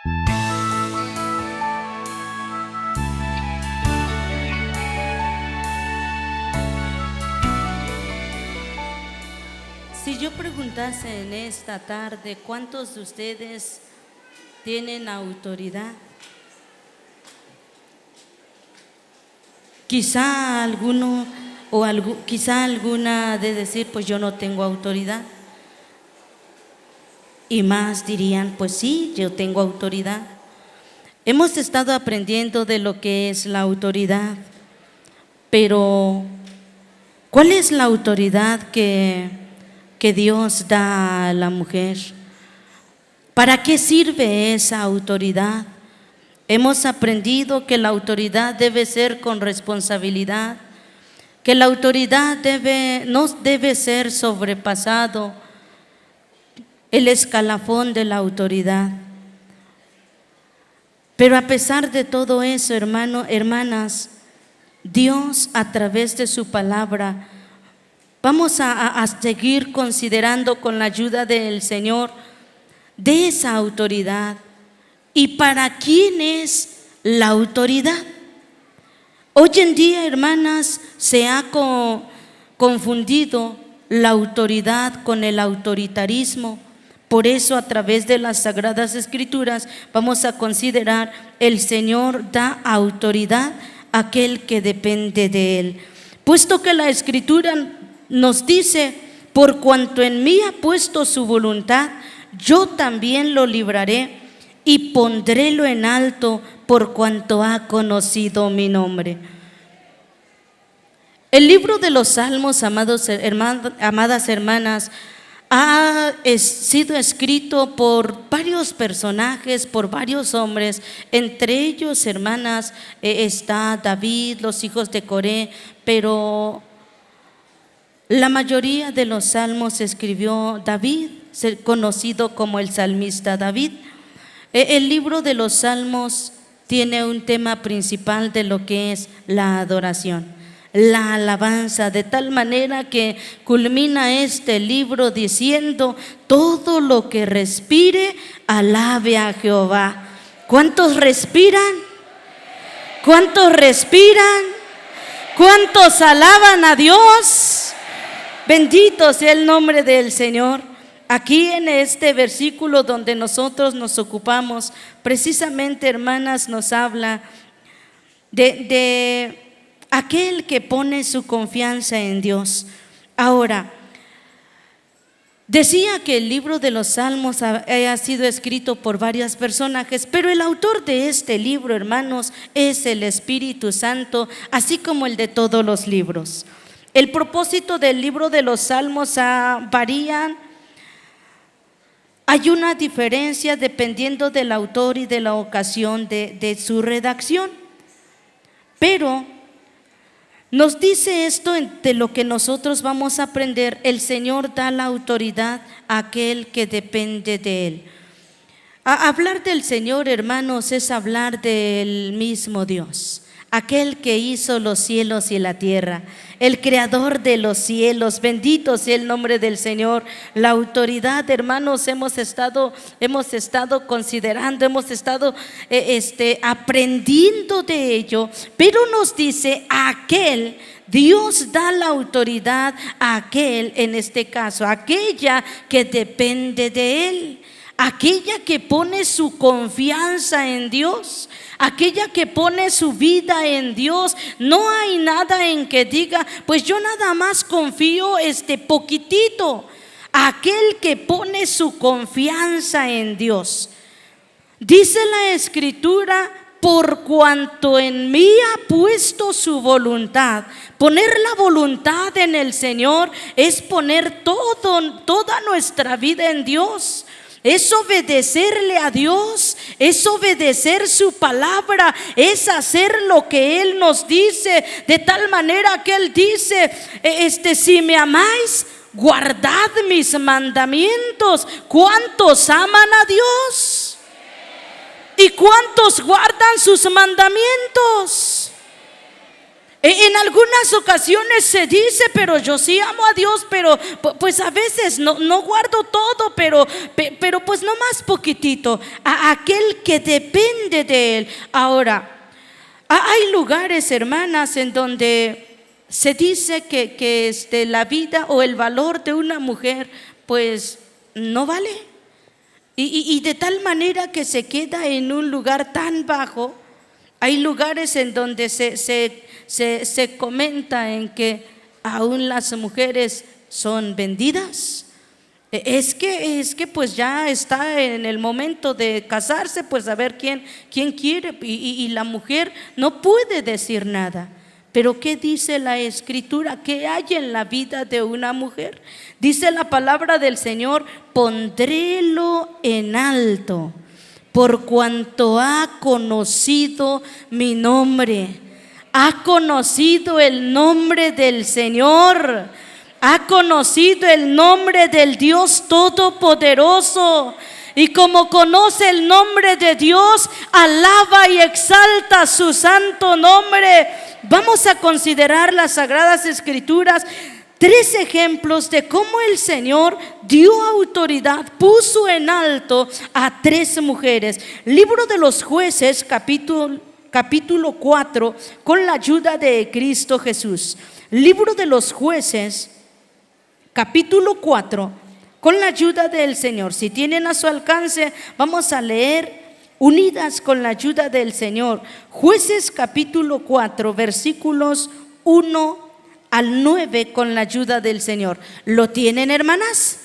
Si yo preguntase en esta tarde, ¿cuántos de ustedes tienen autoridad? Quizá alguno quizá alguna de decir, pues yo no tengo autoridad. Y más dirían, pues sí, yo tengo autoridad. Hemos estado aprendiendo de lo que es la autoridad, pero ¿cuál es la autoridad que Dios da a la mujer? ¿Para qué sirve esa autoridad? Hemos aprendido que la autoridad debe ser con responsabilidad, que la autoridad no debe ser sobrepasado el escalafón de la autoridad. Pero a pesar de todo eso, hermanas, Dios a través de su palabra, vamos a seguir considerando con la ayuda del Señor de esa autoridad. ¿Y para quién es la autoridad? Hoy en día, hermanas, se ha confundido la autoridad con el autoritarismo. Por eso, a través de las Sagradas Escrituras, vamos a considerar: el Señor da autoridad a aquel que depende de Él. Puesto que la Escritura nos dice: por cuanto en mí ha puesto su voluntad, yo también lo libraré y pondrélo en alto por cuanto ha conocido mi nombre. El libro de los Salmos, amadas hermanas, ha sido escrito por varios personajes, por varios hombres. Entre ellos, hermanas, está David, los hijos de Coré, pero la mayoría de los salmos escribió David, conocido como el salmista David. El libro de los Salmos tiene un tema principal de lo que es la adoración, la alabanza, de tal manera que culmina este libro diciendo: todo lo que respire, alabe a Jehová. ¿Cuántos respiran? ¿Cuántos respiran? ¿Cuántos alaban a Dios? Bendito sea el nombre del Señor. Aquí en este versículo donde nosotros nos ocupamos, precisamente, hermanas, nos habla de aquel que pone su confianza en Dios. Ahora, decía que el libro de los Salmos ha sido escrito por varios personajes, pero el autor de este libro, hermanos, es el Espíritu Santo, así como el de todos los libros. El propósito del libro de los Salmos varía. Hay una diferencia dependiendo del autor y de la ocasión de su redacción, pero nos dice esto de lo que nosotros vamos a aprender: el Señor da la autoridad a aquel que depende de Él. Hablar del Señor, hermanos, es hablar del mismo Dios, aquel que hizo los cielos y la tierra, el creador de los cielos. Bendito sea el nombre del Señor. La autoridad, hermanos, hemos estado considerando, hemos estado aprendiendo de ello, pero nos dice: aquel, Dios da la autoridad a aquel, en este caso, aquella que depende de Él, aquella que pone su confianza en Dios, aquella que pone su vida en Dios. No hay nada en que diga: pues yo nada más confío poquitito. Aquel que pone su confianza en Dios. Dice la Escritura: por cuanto en mí ha puesto su voluntad. Poner la voluntad en el Señor es poner toda nuestra vida en Dios. Es obedecerle a Dios, es obedecer su palabra, es hacer lo que Él nos dice, de tal manera que Él dice: si me amáis, guardad mis mandamientos. ¿Cuántos aman a Dios? ¿Y cuántos guardan sus mandamientos? En algunas ocasiones se dice, pero yo sí amo a Dios, pero pues a veces no guardo todo, pero pues no más poquitito. A aquel que depende de Él. Ahora, hay lugares, hermanas, en donde se dice que la vida o el valor de una mujer pues no vale. Y de tal manera que se queda en un lugar tan bajo. Hay lugares en donde se comenta en que aún las mujeres son vendidas. Es que pues ya está en el momento de casarse, pues a ver quién quiere, y la mujer no puede decir nada. Pero ¿qué dice la Escritura? ¿Qué hay en la vida de una mujer? Dice la palabra del Señor: pondrélo en alto, por cuanto ha conocido mi nombre. Ha conocido el nombre del Señor. Ha conocido el nombre del Dios Todopoderoso. Y como conoce el nombre de Dios, alaba y exalta su santo nombre. Vamos a considerar las Sagradas Escrituras. 3 ejemplos de cómo el Señor dio autoridad, puso en alto a 3 mujeres. Libro de los Jueces, capítulo 4, con la ayuda de Cristo Jesús. Libro de los Jueces, capítulo 4, con la ayuda del Señor. Si tienen a su alcance, vamos a leer unidas con la ayuda del Señor. Jueces capítulo 4, versículos 1 al 9, con la ayuda del Señor. ¿Lo tienen, hermanas?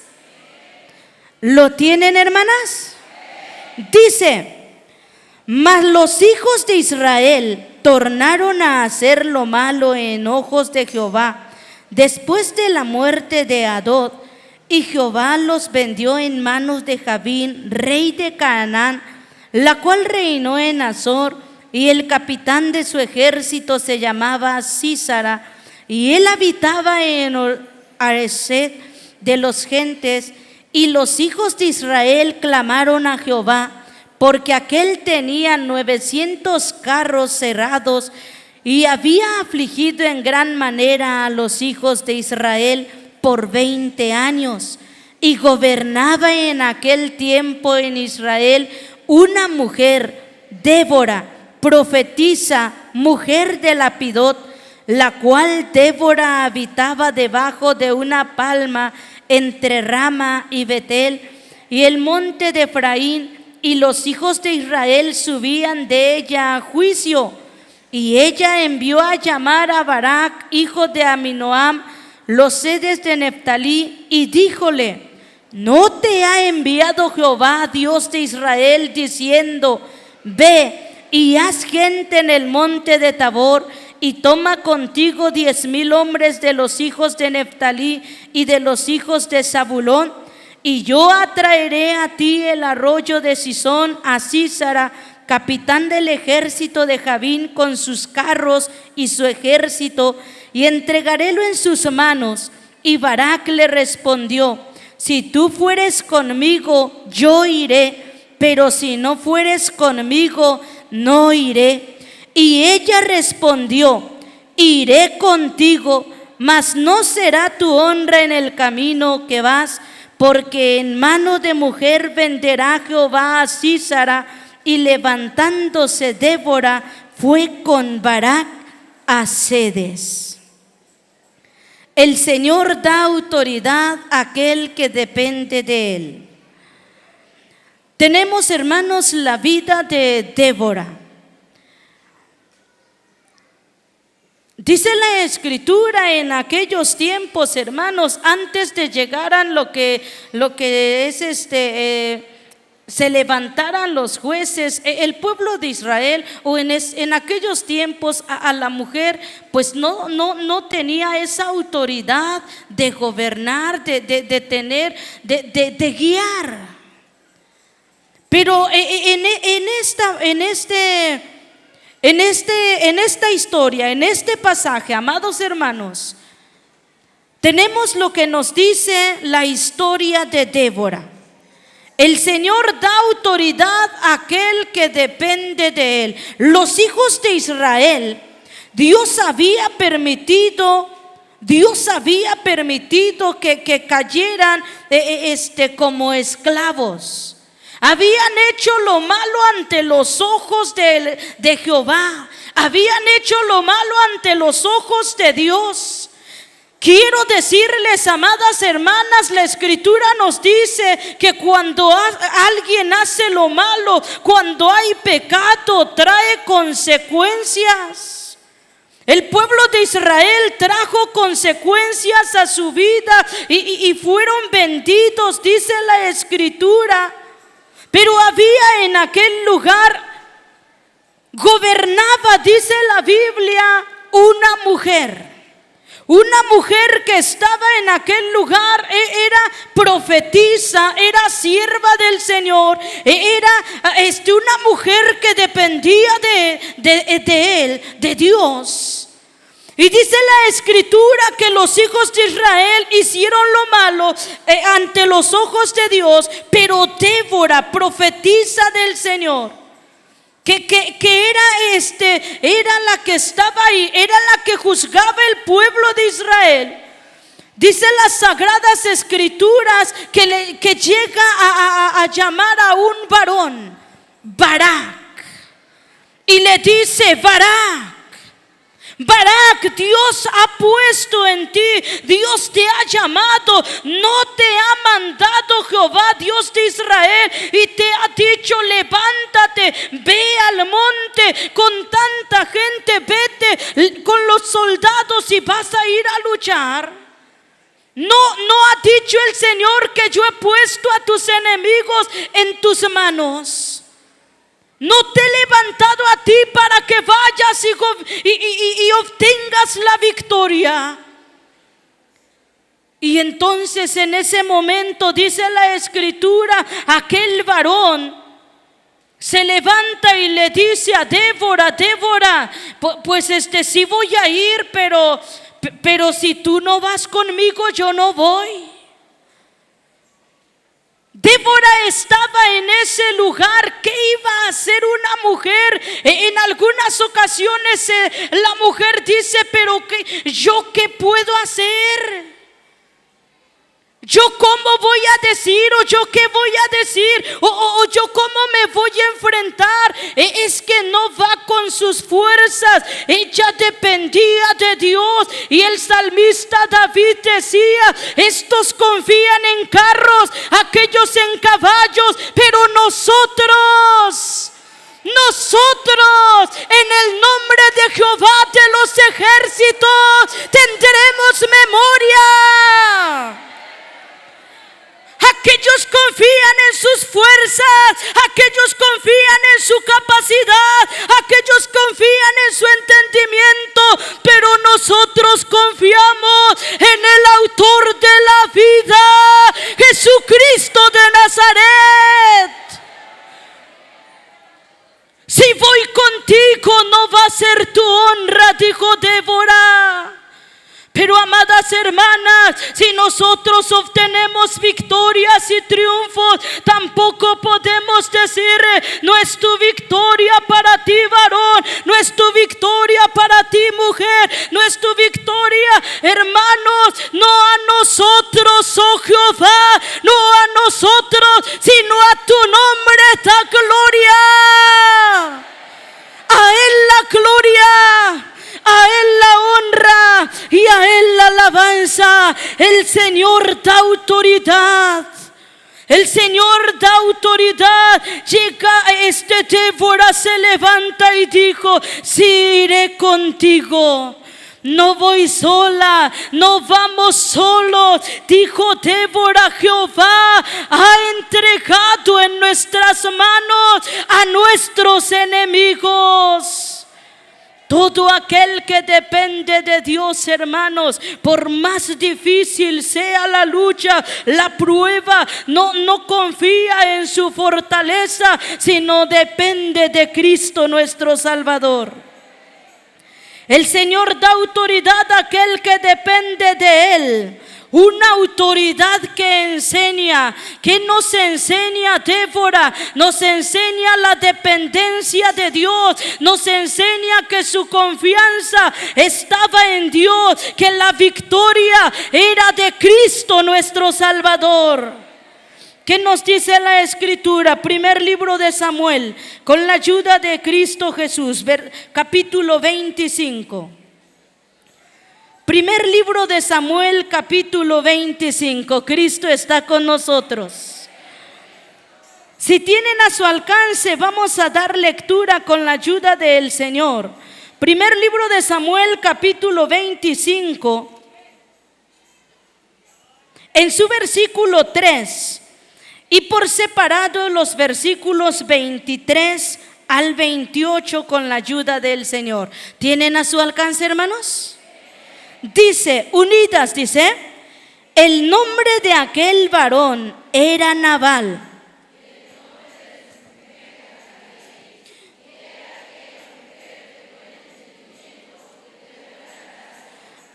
¿Lo tienen, hermanas? Dice: mas los hijos de Israel tornaron a hacer lo malo en ojos de Jehová después de la muerte de Hadad, y Jehová los vendió en manos de Jabín, rey de Canaán, la cual reinó en Azor, y el capitán de su ejército se llamaba Sísara, y él habitaba en Areset de los gentes. Y los hijos de Israel clamaron a Jehová, porque aquél tenía 900 carros cerrados, y había afligido en gran manera a los hijos de Israel por 20 años. Y gobernaba en aquel tiempo en Israel una mujer, Débora, profetisa, mujer de Lapidot, la cual Débora habitaba debajo de una palma entre Rama y Betel y el monte de Efraín, y los hijos de Israel subían de ella a juicio. Y ella envió a llamar a Barak, hijo de Aminoam, los sedes de Neftalí, y díjole: ¿no te ha enviado Jehová, Dios de Israel, diciendo: ve y haz gente en el monte de Tabor, y toma contigo 10,000 hombres de los hijos de Neftalí y de los hijos de Zabulón? Y yo atraeré a ti el arroyo de Sisón, a Sísara, capitán del ejército de Jabín, con sus carros y su ejército, y entregarélo en sus manos. Y Barak le respondió: si tú fueres conmigo, yo iré, pero si no fueres conmigo, no iré. Y ella respondió: iré contigo, mas no será tu honra en el camino que vas, porque en mano de mujer venderá Jehová a Sísara. Y levantándose Débora, fue con Barak a Cedes. El Señor da autoridad a aquel que depende de Él. Tenemos, hermanos, la vida de Débora. Dice la Escritura: en aquellos tiempos, hermanos, antes de llegaran lo que es se levantaran los jueces, el pueblo de Israel, o en aquellos tiempos a la mujer pues no tenía esa autoridad de gobernar, de tener, de guiar. Pero en esta historia, en este pasaje, amados hermanos, tenemos lo que nos dice la historia de Débora. El Señor da autoridad a aquel que depende de Él. Los hijos de Israel Dios había permitido que cayeran como esclavos. Habían hecho lo malo ante los ojos de Jehová. Habían hecho lo malo ante los ojos de Dios. Quiero decirles, amadas hermanas, la Escritura nos dice que cuando alguien hace lo malo, cuando hay pecado, trae consecuencias. El pueblo de Israel trajo consecuencias a su vida y fueron vendidos, dice la Escritura. Pero había en aquel lugar, gobernaba, dice la Biblia, una mujer que estaba en aquel lugar. Era profetisa, era sierva del Señor, era una mujer que dependía de él, de Dios. Y dice la Escritura que los hijos de Israel hicieron lo malo ante los ojos de Dios, pero Débora, profetisa del Señor, que era la que estaba ahí, era la que juzgaba el pueblo de Israel. Dice las Sagradas Escrituras que llega a llamar a un varón, Barak, y le dice: Barak, Dios ha puesto en ti, Dios te ha llamado, no te ha mandado Jehová, Dios de Israel, y te ha dicho: levántate, ve al monte con tanta gente, vete con los soldados y vas a ir a luchar. No ha dicho el Señor que yo he puesto a tus enemigos en tus manos. No te he levantado a ti para que vayas y obtengas la victoria. Y entonces en ese momento, dice la Escritura, aquel varón se levanta y le dice a Débora: pues sí voy a ir, pero si tú no vas conmigo, yo no voy. Débora estaba en ese lugar. ¿Qué iba a hacer una mujer? En algunas ocasiones la mujer dice: pero ¿yo qué puedo hacer? ¿Yo cómo voy a decir? ¿O yo qué voy a decir? ¿O yo cómo me voy a enfrentar? Es que no va con sus fuerzas. Ella dependía de Dios. Y el salmista David decía: estos confían en carros, aquellos en caballos, pero nosotros, en el nombre de Jehová de los ejércitos, tendremos memoria. Aquellos confían en sus fuerzas, aquellos confían en su capacidad, aquellos confían en su entendimiento, pero nosotros confiamos en el autor de la vida, Jesucristo de Nazaret. Si voy contigo, no va a ser tu honra, dijo Débora. Pero amadas hermanas, si nosotros obtenemos victorias y triunfos, tampoco podemos decir: no es tu victoria para ti, varón, no es tu victoria para ti, mujer, no es tu victoria, hermanos. No a nosotros, oh Jehová, no a nosotros, sino a tu nombre da gloria. A Él la gloria, a Él la honra y a Él la alabanza. El Señor da autoridad. El Señor da autoridad. Llega Débora, se levanta y dijo: sí, iré contigo. No voy sola, no vamos solos. Dijo Débora: Jehová ha entregado en nuestras manos a nuestros enemigos. Todo aquel que depende de Dios, hermanos, por más difícil sea la lucha, la prueba, no confía en su fortaleza, sino depende de Cristo nuestro Salvador. El Señor da autoridad a aquel que depende de Él. Una autoridad que enseña. ¿Qué nos enseña Débora? Nos enseña la dependencia de Dios. Nos enseña que su confianza estaba en Dios, que la victoria era de Cristo nuestro Salvador. ¿Qué nos dice la Escritura? Primer libro de Samuel, con la ayuda de Cristo Jesús, capítulo 25. Primer libro de Samuel, capítulo 25. Cristo está con nosotros. Si tienen a su alcance, vamos a dar lectura con la ayuda del Señor. Primer libro de Samuel, capítulo 25. En su versículo 3. Y por separado los versículos 23 al 28 con la ayuda del Señor. ¿Tienen a su alcance, hermanos? Dice, unidas, dice, el nombre de aquel varón era Nabal.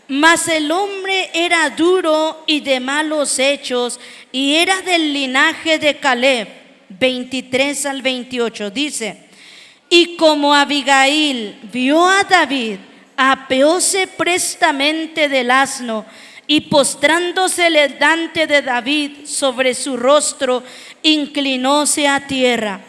Mas el hombre era duro y de malos hechos, y era del linaje de Caleb. 23 al 28 dice, y como Abigail vio a David, apeóse prestamente del asno, y postrándose delante de David sobre su rostro, inclinóse a tierra,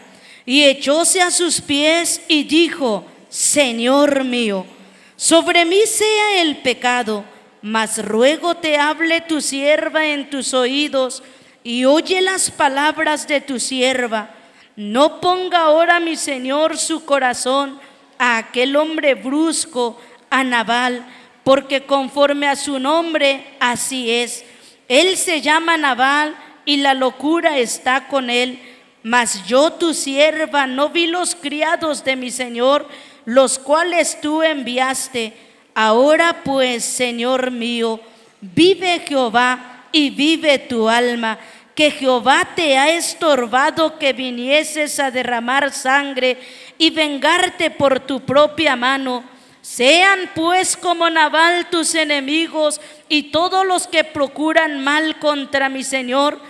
y echóse a sus pies, y dijo, Señor mío, sobre mí sea el pecado, mas ruego te hable tu sierva en tus oídos, y oye las palabras de tu sierva. No ponga ahora mi señor su corazón a aquel hombre brusco, a Nabal, porque conforme a su nombre así es. Él se llama Nabal y la locura está con él. Mas yo, tu sierva, no vi los criados de mi señor, los cuales tú enviaste. Ahora pues, Señor mío, vive Jehová y vive tu alma, que Jehová te ha estorbado que vinieses a derramar sangre y vengarte por tu propia mano. Sean pues como Nabal tus enemigos y todos los que procuran mal contra mi señor.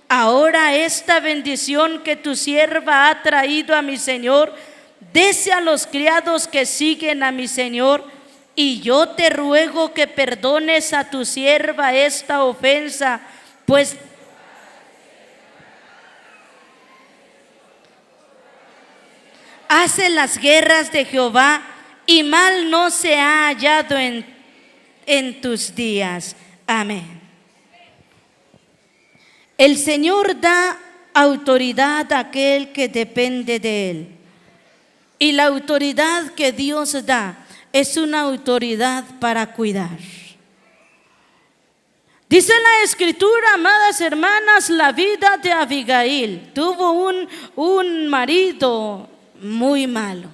Ahora esta bendición que tu sierva ha traído a mi señor, dese a los criados que siguen a mi señor. Y yo te ruego que perdones a tu sierva esta ofensa, pues hace las guerras de Jehová, y mal no se ha hallado en tus días. Amén. El Señor da autoridad a aquel que depende de Él. Y la autoridad que Dios da es una autoridad para cuidar. Dice la Escritura, amadas hermanas, la vida de Abigail. Tuvo un marido muy malo.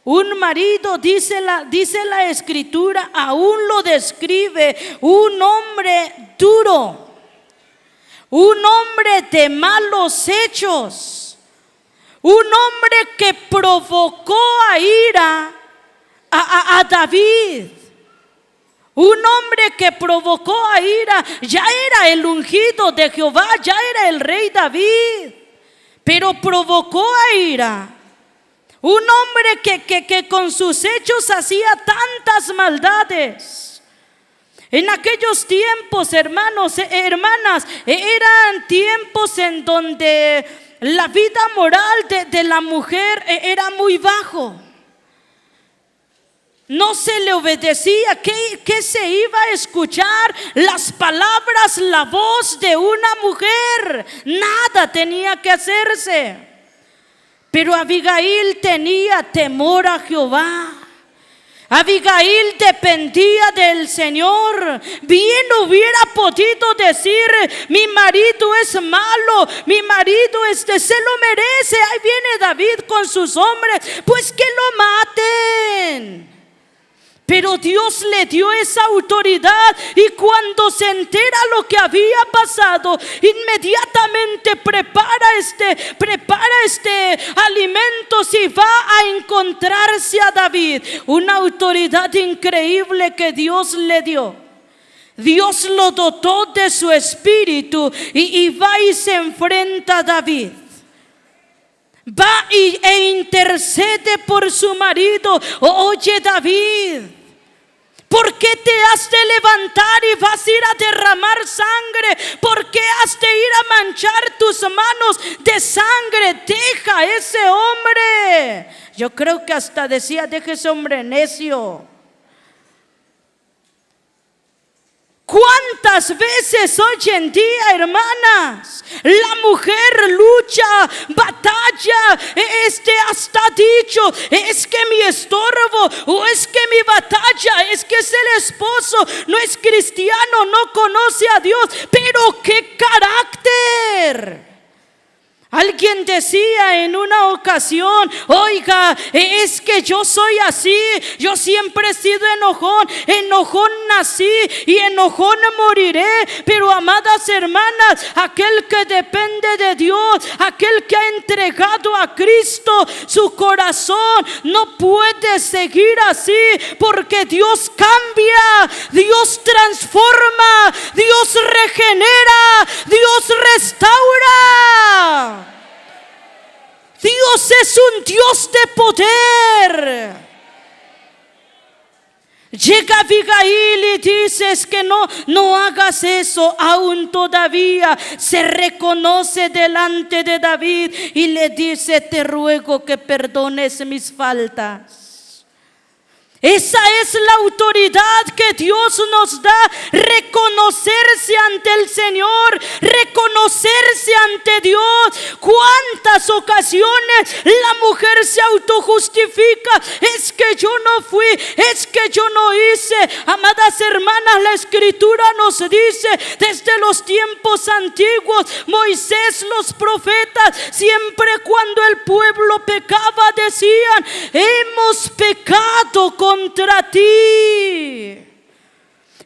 Un marido, dice la Escritura, aún lo describe, un hombre duro, un hombre de malos hechos, un hombre que provocó a ira a David, un hombre que provocó a ira. Ya era el ungido de Jehová, ya era el rey David, pero provocó a ira. Un hombre que con sus hechos hacía tantas maldades. En aquellos tiempos, hermanos, hermanas, eran tiempos en donde la vida moral de la mujer era muy bajo. No se le obedecía. ¿Qué se iba a escuchar? Las palabras, la voz de una mujer. Nada tenía que hacerse. Pero Abigail tenía temor a Jehová. Abigail dependía del Señor. Bien hubiera podido decir: mi marido es malo, mi marido se lo merece. Ahí viene David con sus hombres, pues que lo maten. Pero Dios le dio esa autoridad, y cuando se entera lo que había pasado, inmediatamente prepara este alimento y va a encontrarse a David. Una autoridad increíble que Dios le dio. Dios lo dotó de su espíritu y va y se enfrenta a David. Va e intercede por su marido. Oye, David, ¿por qué te has de levantar y vas a ir a derramar sangre? ¿Por qué has de ir a manchar tus manos de sangre? Deja a ese hombre. Yo creo que hasta decía: deja ese hombre necio. ¿Cuántas veces hoy en día, hermanas, la mujer lucha, batalla, hasta ha dicho: es que mi estorbo, o es que mi batalla, es que es el esposo, no es cristiano, no conoce a Dios? Pero ¡qué carácter! Alguien decía en una ocasión: oiga, es que yo soy así, yo siempre he sido enojón, enojón nací y enojón moriré. Pero amadas hermanas, aquel que depende de Dios, aquel que ha entregado a Cristo su corazón, no puede seguir así, porque Dios cambia, Dios transforma, Dios regenera, Dios restaura. Dios es un Dios de poder. Llega Abigail y dice: es que no hagas eso. Aún todavía se reconoce delante de David y le dice: te ruego que perdones mis faltas. Esa es la autoridad que Dios nos da: reconocerse ante el Señor, reconocerse ante Dios. ¿Cuántas ocasiones la mujer se autojustifica? Es que yo no fui, es que yo no hice. Amadas hermanas, la Escritura nos dice: desde los tiempos antiguos, Moisés, los profetas, siempre cuando el pueblo pecaba decían: hemos pecado contra ti.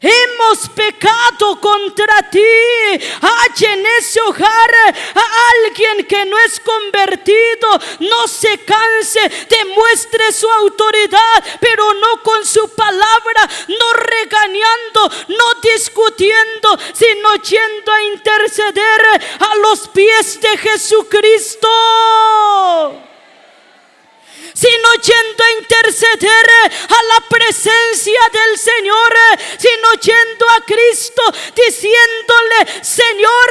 Hemos pecado contra ti. Hay en ese hogar a alguien que no es convertido. No se canse, demuestre su autoridad, pero no con su palabra, no regañando, no discutiendo, sino yendo a interceder a los pies de Jesucristo. Sino yendo a interceder a la presencia del Señor, sino yendo a Cristo diciéndole: Señor,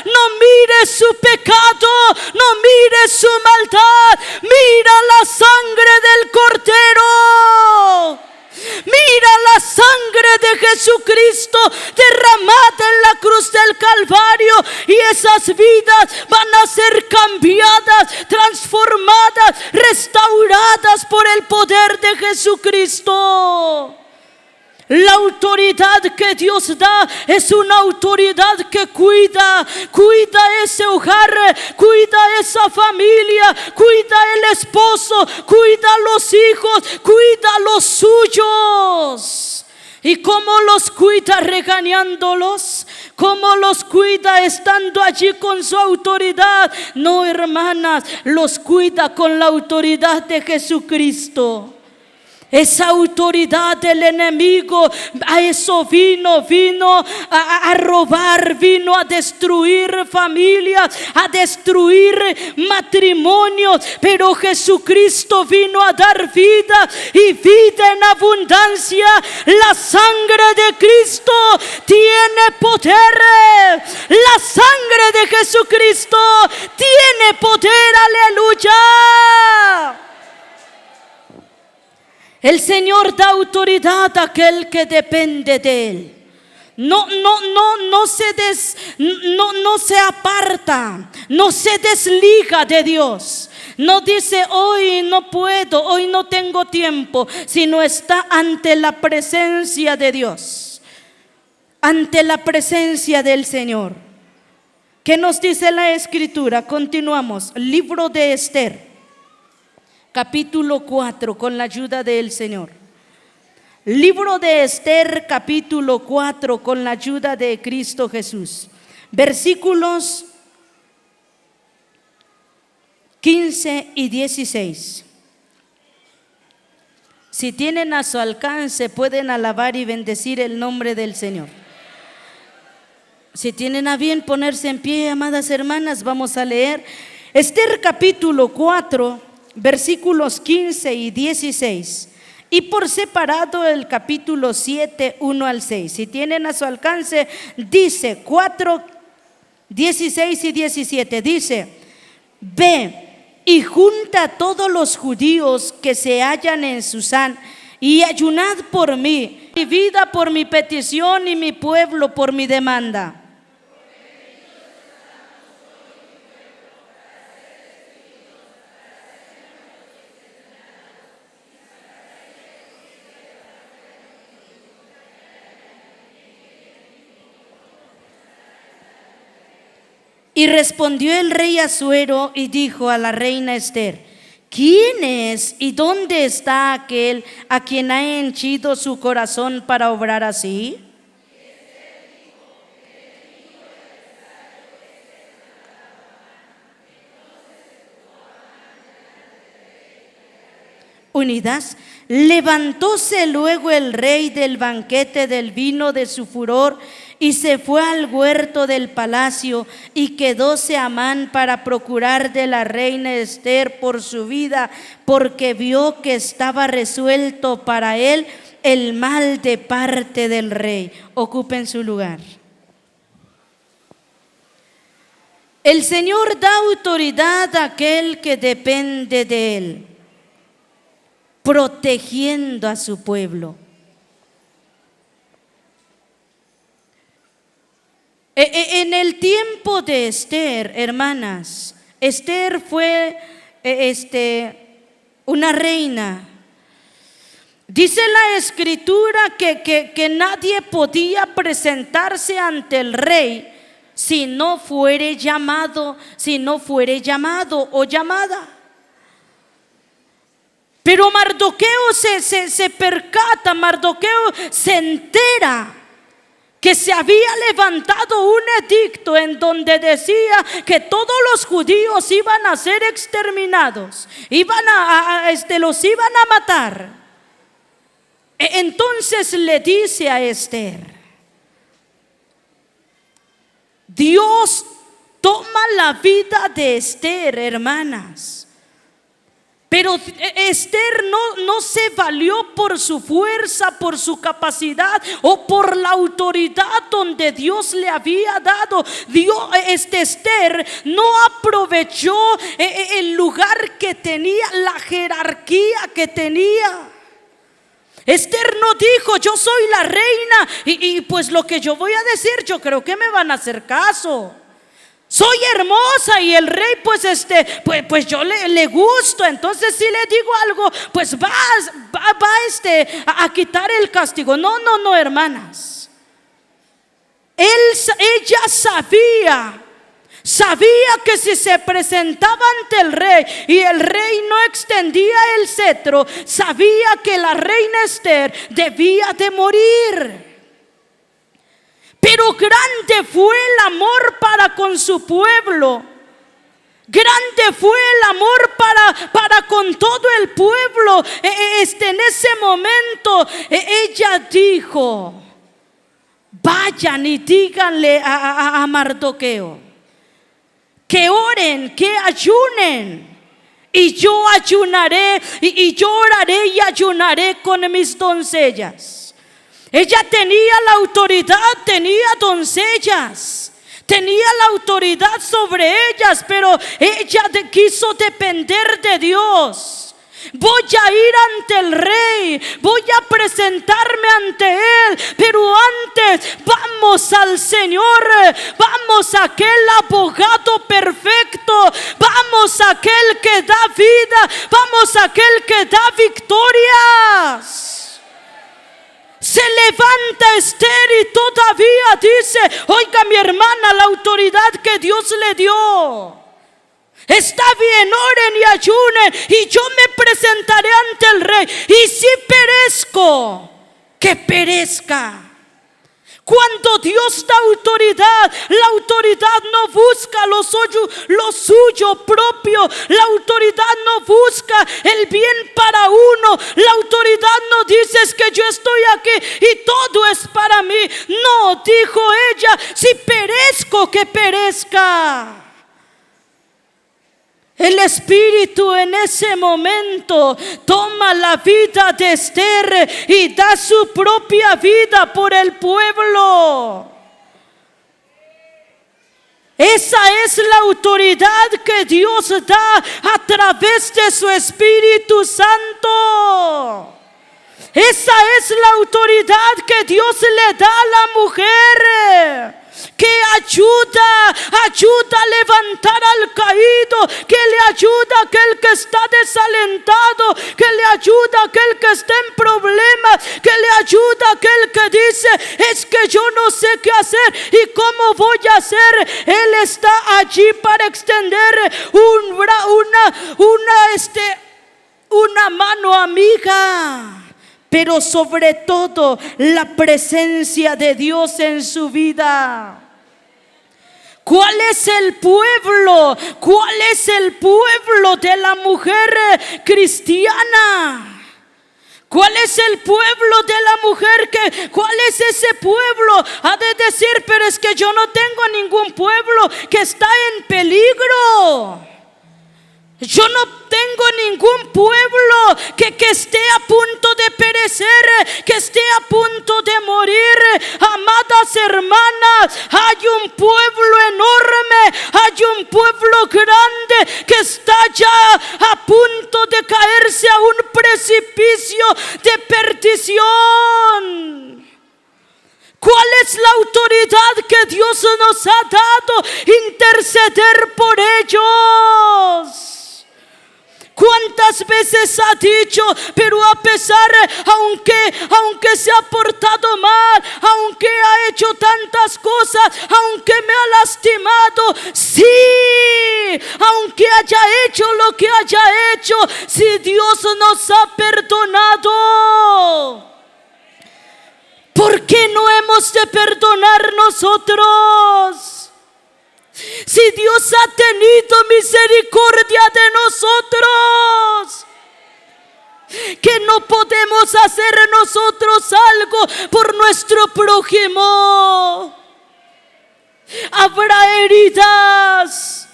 no mire su pecado, no mire su maldad, mira la sangre del Cordero. Mira la sangre de Jesucristo derramada en la cruz del Calvario, y esas vidas van a ser cambiadas, transformadas, restauradas por el poder de Jesucristo. La autoridad que Dios da es una autoridad que cuida ese hogar, cuida esa familia, cuida el esposo, cuida los hijos, cuida los suyos. ¿Y cómo los cuida? Regañándolos. ¿Cómo los cuida? Estando allí con su autoridad. No, hermanas, los cuida con la autoridad de Jesucristo. Esa autoridad del enemigo, a eso vino a robar, vino a destruir familias, a destruir matrimonios. Pero Jesucristo vino a dar vida, y vida en abundancia. La sangre de Cristo tiene poder. La sangre de Jesucristo tiene poder. Aleluya. El Señor da autoridad a aquel que depende de Él. No se aparta, no se desliga de Dios. No dice: hoy no puedo, hoy no tengo tiempo, sino está ante la presencia de Dios, ante la presencia del Señor. ¿Qué nos dice la Escritura? Continuamos. Libro de Esther, capítulo 4, con la ayuda del Señor. Libro de Esther, capítulo 4, con la ayuda de Cristo Jesús. Versículos 15 y 16. Si tienen a su alcance, pueden alabar y bendecir el nombre del Señor. Si tienen a bien ponerse en pie, amadas hermanas, vamos a leer Esther capítulo 4, versículos 15 y 16. Y por separado el capítulo 7, 1 al 6. Si tienen a su alcance, dice 4, 16 y 17. Dice: ve y junta a todos los judíos que se hallan en Susán, y ayunad por mí, mi vida por mi petición y mi pueblo por mi demanda. Y respondió el rey Asuero y dijo a la reina Esther: ¿quién es y dónde está aquel a quien ha henchido su corazón para obrar así? Unidas, levantóse luego el rey del banquete del vino de su furor y se fue al huerto del palacio, y quedóse Amán para procurar de la reina Esther por su vida, porque vio que estaba resuelto para él el mal de parte del rey. Ocupen su lugar. El Señor da autoridad a aquel que depende de él, protegiendo a su pueblo. En el tiempo de Esther, hermanas, Esther fue una reina. Dice la escritura que nadie podía presentarse ante el rey si no fuere llamado o llamada. Pero Mardoqueo se percata, Mardoqueo se entera que se había levantado un edicto en donde decía que todos los judíos iban a ser exterminados, los iban a matar. Entonces le dice a Esther: Dios toma la vida de Esther, hermanas. Pero Esther no se valió por su fuerza, por su capacidad o por la autoridad donde Dios le había dado. Esther no aprovechó el lugar que tenía, la jerarquía que tenía. Esther no dijo: yo soy la reina y pues lo que yo voy a decir, yo creo que me van a hacer caso. Soy hermosa y el rey pues yo le gusto, entonces si le digo algo, pues va a quitar el castigo. No, hermanas. Ella sabía que si se presentaba ante el rey y el rey no extendía el cetro, sabía que la reina Esther debía de morir. Pero grande fue el amor para con su pueblo. Grande fue el amor para con todo el pueblo. En ese momento ella dijo: vayan y díganle a Mardoqueo que oren, que ayunen. Y yo ayunaré y yo oraré y ayunaré con mis doncellas. Ella tenía la autoridad, tenía doncellas, tenía la autoridad sobre ellas, pero ella quiso depender de Dios. Voy a ir ante el rey, voy a presentarme ante él, pero antes vamos al Señor, vamos a aquel abogado perfecto, vamos a aquel que da vida, vamos a aquel que da victorias. Se levanta Esther y todavía dice: oiga, mi hermana, la autoridad que Dios le dio está bien, oren y ayunen y yo me presentaré ante el rey, y si perezco, que perezca. Cuando Dios da autoridad, la autoridad no busca lo suyo propio. La autoridad no busca el bien para uno. La autoridad no dice es que yo estoy aquí y todo es para mí. No, dijo ella, si perezco, que perezca. El Espíritu en ese momento toma la vida de Esther y da su propia vida por el pueblo. Esa es la autoridad que Dios da a través de su Espíritu Santo. Esa es la autoridad que Dios le da a la mujer, que ayuda a levantar al caído, que le ayuda a aquel que está desalentado, que le ayuda a aquel que está en problemas, que le ayuda a aquel que dice, es que yo no sé qué hacer y cómo voy a hacer. Él está allí para extender una mano amiga, pero sobre todo la presencia de Dios en su vida. ¿Cuál es el pueblo? ¿Cuál es el pueblo de la mujer cristiana? ¿Cuál es el pueblo de la mujer cuál es ese pueblo? Ha de decir, pero es que yo no tengo ningún pueblo que está en peligro. Yo no tengo ningún pueblo que esté a punto de perecer, que esté a punto de morir. Amadas hermanas, hay un pueblo enorme, hay un pueblo grande que está ya a punto de caerse a un precipicio de perdición. ¿Cuál es la autoridad que Dios nos ha dado? Interceder por ellos. ¿Cuántas veces ha dicho, pero a pesar, aunque se ha portado mal, aunque ha hecho tantas cosas, aunque me ha lastimado, sí, aunque haya hecho lo que haya hecho, si Dios nos ha perdonado, ¿por qué no hemos de perdonar nosotros? Si Dios ha tenido misericordia de nosotros, que no podemos hacer nosotros algo por nuestro prójimo. Habrá heridas,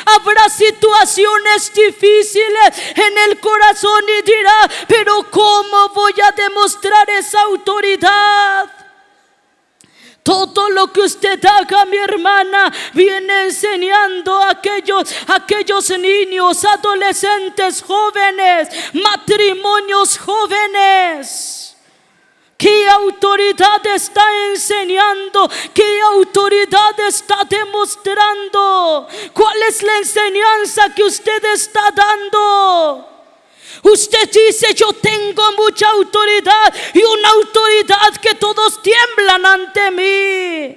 habrá situaciones difíciles en el corazón y dirá, pero ¿cómo voy a demostrar esa autoridad? Todo lo que usted haga, mi hermana, viene enseñando a aquellos niños, adolescentes, jóvenes, matrimonios jóvenes. ¿Qué autoridad está enseñando? ¿Qué autoridad está demostrando? ¿Cuál es la enseñanza que usted está dando? Usted dice, yo tengo mucha autoridad y una autoridad que todos tiemblan ante mí.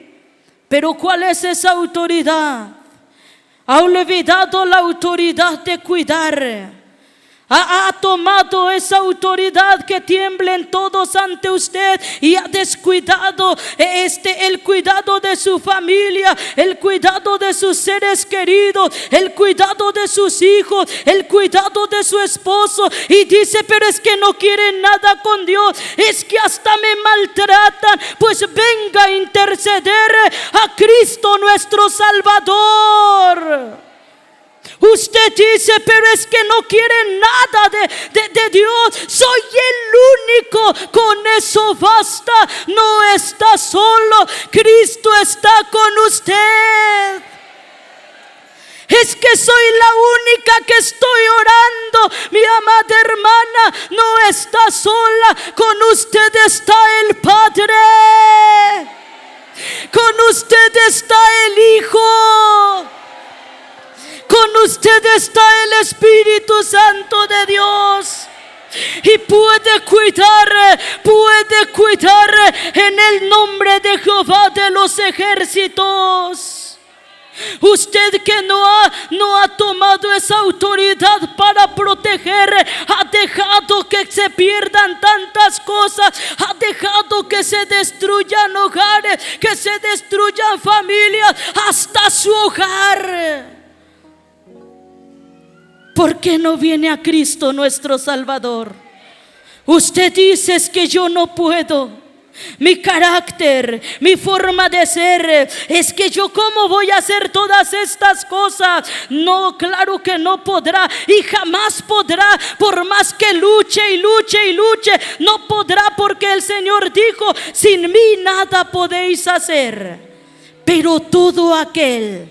Pero ¿cuál es esa autoridad? Ha olvidado la autoridad de cuidar. Ha tomado esa autoridad que tiemblen todos ante usted y ha descuidado el cuidado de su familia, el cuidado de sus seres queridos, el cuidado de sus hijos, el cuidado de su esposo, y dice, pero es que no quieren nada con Dios, es que hasta me maltratan. Pues venga a interceder a Cristo nuestro Salvador. Usted dice, pero es que no quieren nada de Dios. Soy el único, con eso basta. No está solo, Cristo está con usted. Es que soy la única que estoy orando. Mi amada hermana no está sola, con usted está el Padre, con usted está el Hijo, con usted está el Espíritu Santo de Dios. Y puede cuidar en el nombre de Jehová de los ejércitos. Usted que no ha tomado esa autoridad para proteger, ha dejado que se pierdan tantas cosas. cosas. Ha dejado que se destruyan hogares, que se destruyan familias, hasta su hogar. ¿Por qué no viene a Cristo nuestro Salvador? Usted dice: es que yo no puedo. Mi carácter, mi forma de ser, es que yo cómo voy a hacer todas estas cosas. No, claro que no podrá y jamás podrá, por más que luche y luche y luche, no podrá, porque el Señor dijo: sin mí nada podéis hacer. Pero todo aquel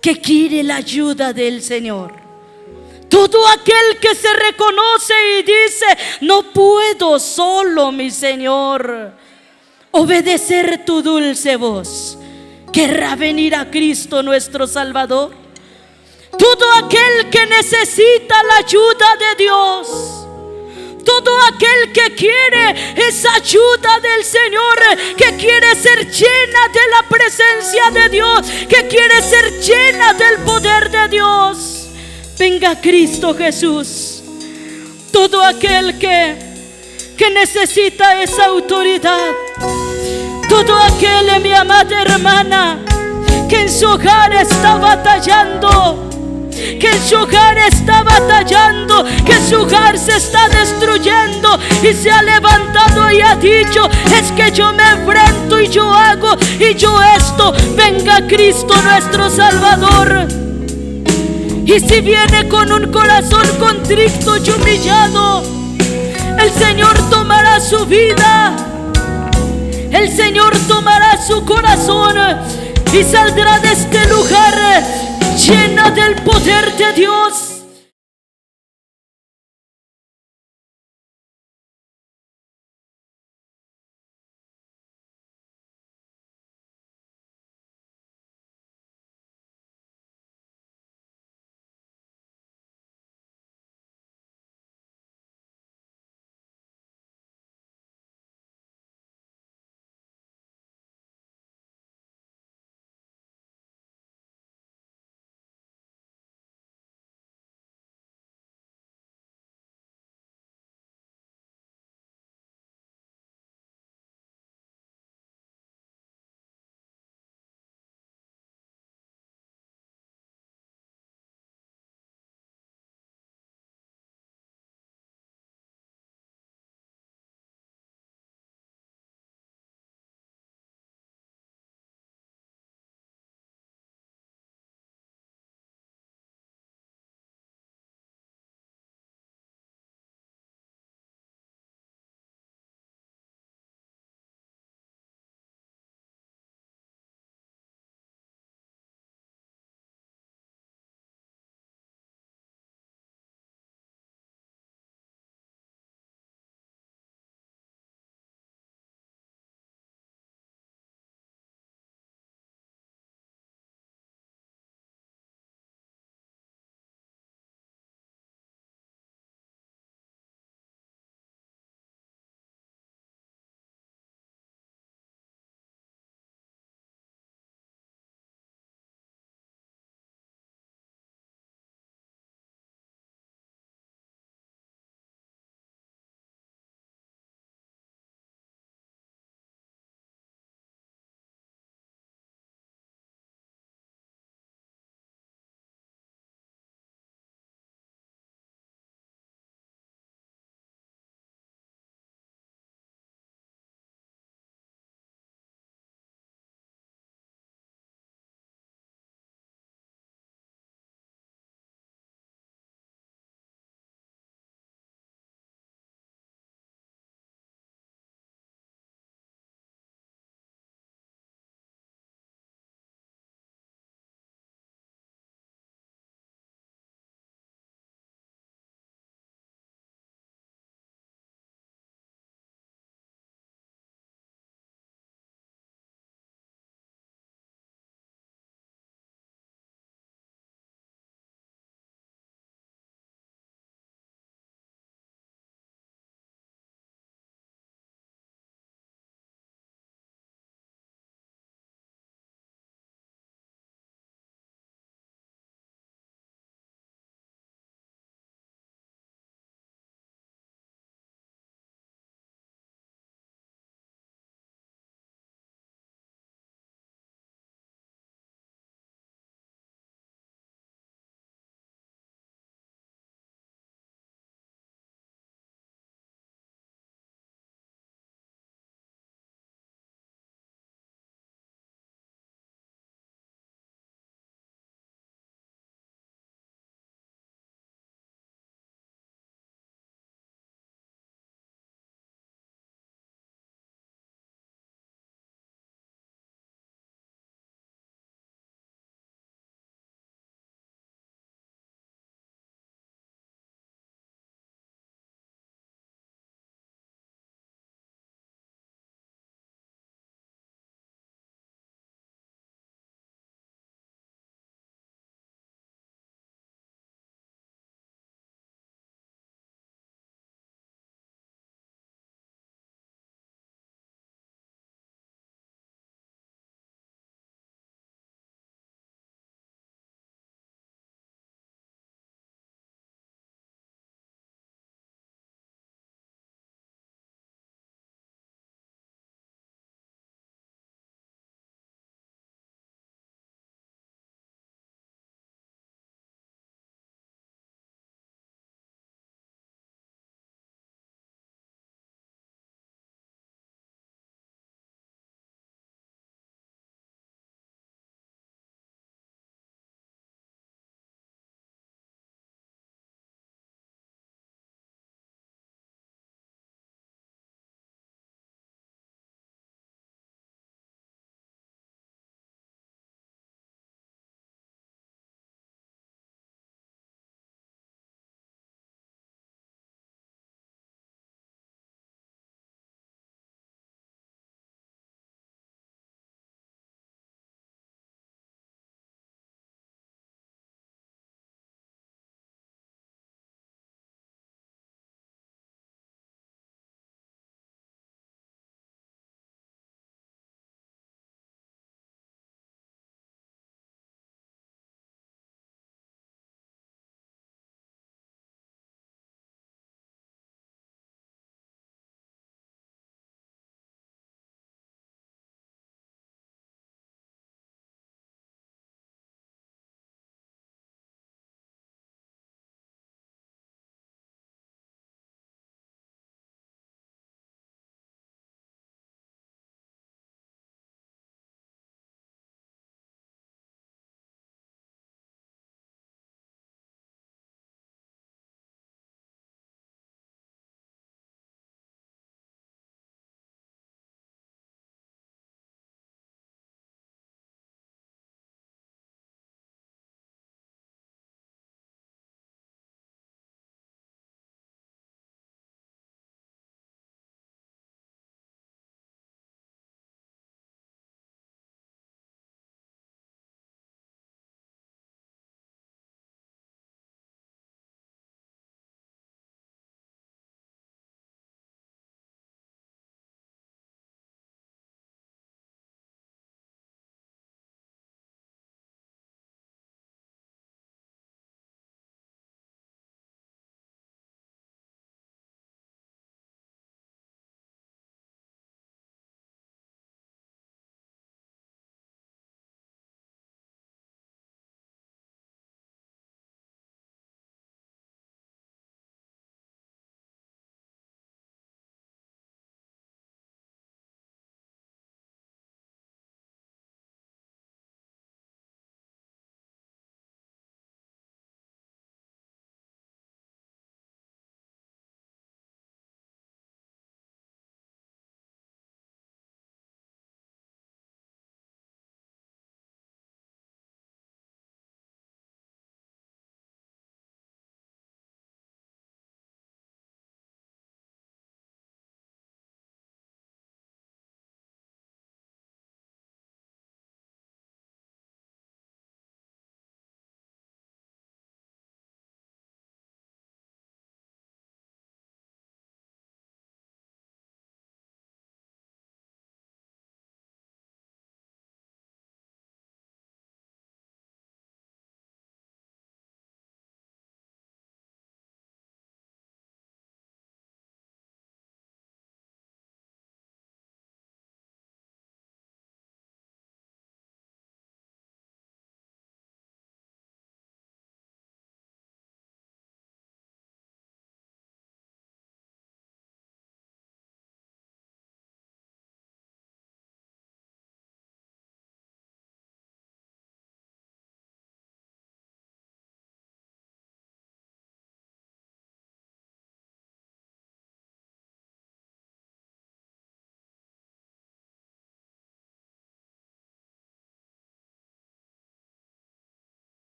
que quiere la ayuda del Señor, todo aquel que se reconoce y dice: no puedo solo, mi Señor, obedecer tu dulce voz, ¿querrá venir a Cristo nuestro Salvador? Todo aquel que necesita la ayuda de Dios, todo aquel que quiere esa ayuda del Señor, que quiere ser llena de la presencia de Dios, que quiere ser llena del poder de Dios, venga a Cristo Jesús. Todo aquel que necesita esa autoridad, todo aquel, mi amada hermana, que en su hogar está batallando, que en su hogar está batallando, que su hogar se está destruyendo y se ha levantado y ha dicho: es que yo me enfrento y yo hago y yo esto. Venga Cristo nuestro Salvador. Y si viene con un corazón contrito y humillado, el Señor tomará su vida, el Señor tomará su corazón y saldrá de este lugar llena del poder de Dios.